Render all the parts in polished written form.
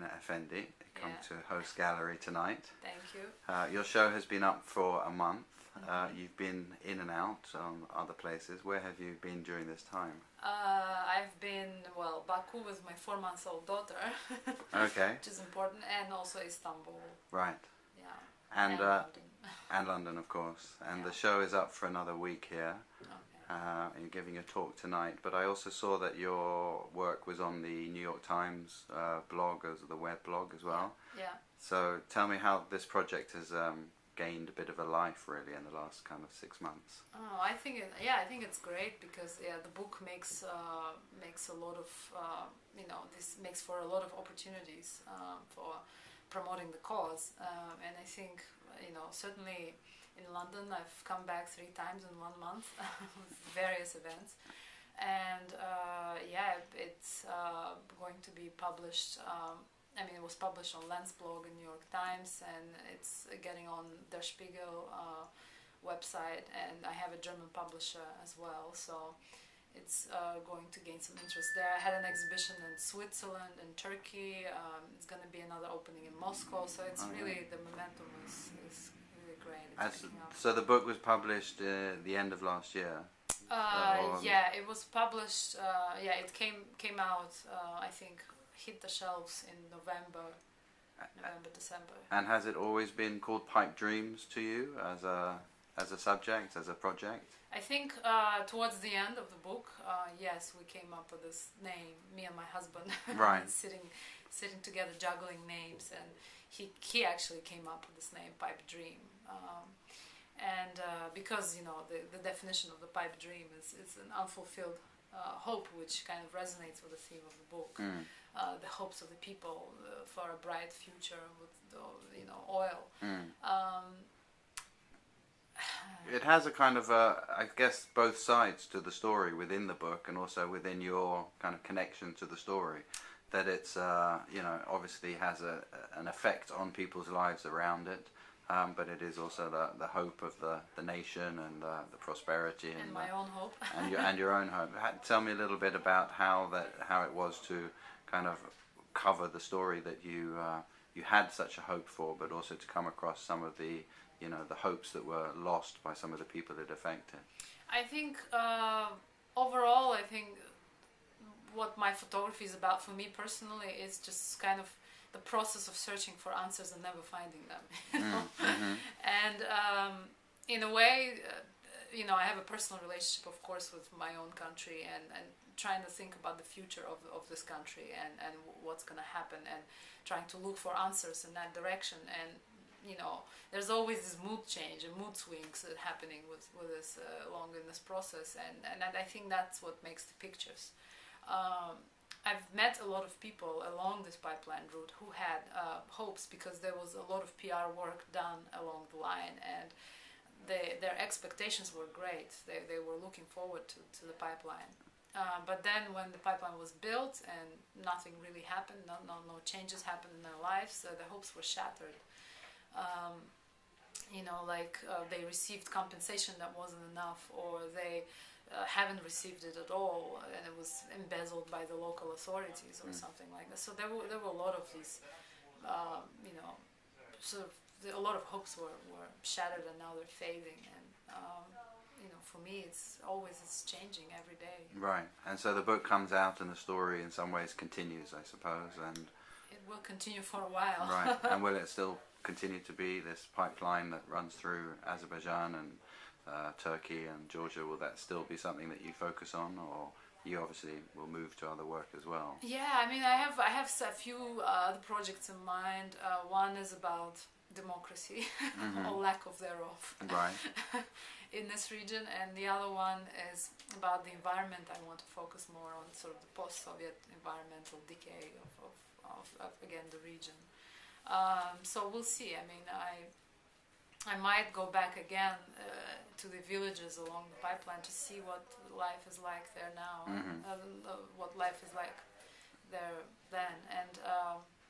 Rena Effendi, come Yeah. to Host Gallery tonight. Thank you. Your show has been up for a month. You've been in and out other places. Where have you been during this time? I've been, well, Baku with my 4-month-old daughter, Okay. which is important, and also Istanbul. Right. Yeah. And London. and London, of course. And Yeah. the show is up for another week here. Okay. And you're giving a talk tonight. But I also saw that your work was on the New York Times blog, as the web blog as well. Yeah. So tell me how this project has gained a bit of a life, really, in the last kind of 6 months. Oh, I think it's great because the book makes a lot of this makes for a lot of opportunities for promoting the cause, and I think certainly in London I've come back 3 times in 1 month with various events, and it's going to be published. It was published on Lens blog in New York Times, and it's getting on Der Spiegel website, and I have a German publisher as well, so it's going to gain some interest there. I had an exhibition in Switzerland and Turkey. It's going to be another opening in Moscow, so it's really, the momentum is really great. So the book was published the end of last year? Yeah, it was published, it came out, I think, hit the shelves in November, December. And has it always been called Pipe Dreams to you as a subject, as a project? I think towards the end of the book, yes, we came up with this name, me and my husband, right. sitting together juggling names, and he actually came up with this name, Pipe Dream. Because the definition of the pipe dream is an unfulfilled hope, which kind of resonates with the theme of the book. The hopes of the people for a bright future with oil. It has a kind of I guess both sides to the story within the book, and also within your kind of connection to the story. That it's obviously has an effect on people's lives around it. But it is also the hope of the nation and the prosperity and my own hope and your own hope. Tell me a little bit about how it was to kind of cover the story that you had such a hope for, but also to come across some of the the hopes that were lost by some of the people it affected. I think overall, I think what my photography is about for me personally is just kind of the process of searching for answers and never finding them. And in a way, I have a personal relationship, of course, with my own country, and trying to think about the future of this country and what's going to happen, and trying to look for answers in that direction. And there's always this mood change and mood swings happening with this along in this process, and I think that's what makes the pictures. I've met a lot of people along this pipeline route who had hopes, because there was a lot of PR work done along the line, and their expectations were great. They were looking forward to the pipeline. But then when the pipeline was built and nothing really happened, no changes happened in their lives, the hopes were shattered. They received compensation that wasn't enough, or they haven't received it at all, and it was embezzled by the local authorities or something like that. So there were a lot of these, a lot of hopes were shattered, and now they're fading. And for me, it's changing every day. Right, and so the book comes out, and the story in some ways continues, I suppose, and it will continue for a while. Right, and will it still continue to be this pipeline that runs through Azerbaijan and Turkey and Georgia? Will that still be something that you focus on, or you obviously will move to other work as well? Yeah, I have a few other projects in mind. One is about democracy, or lack of thereof, right. in this region, and the other one is about the environment. I want to focus more on sort of the post-Soviet environmental decay of again, the region. So we'll see. I might go back again to the villages along the pipeline to see what life is like there now, what life is like there then, and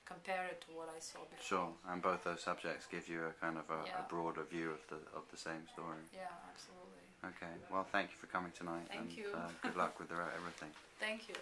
compare it to what I saw before. Sure, and both those subjects give you a kind of a broader view of the same story. Yeah, absolutely. Okay, well, thank you for coming tonight. Thank you. Good luck with everything. Thank you.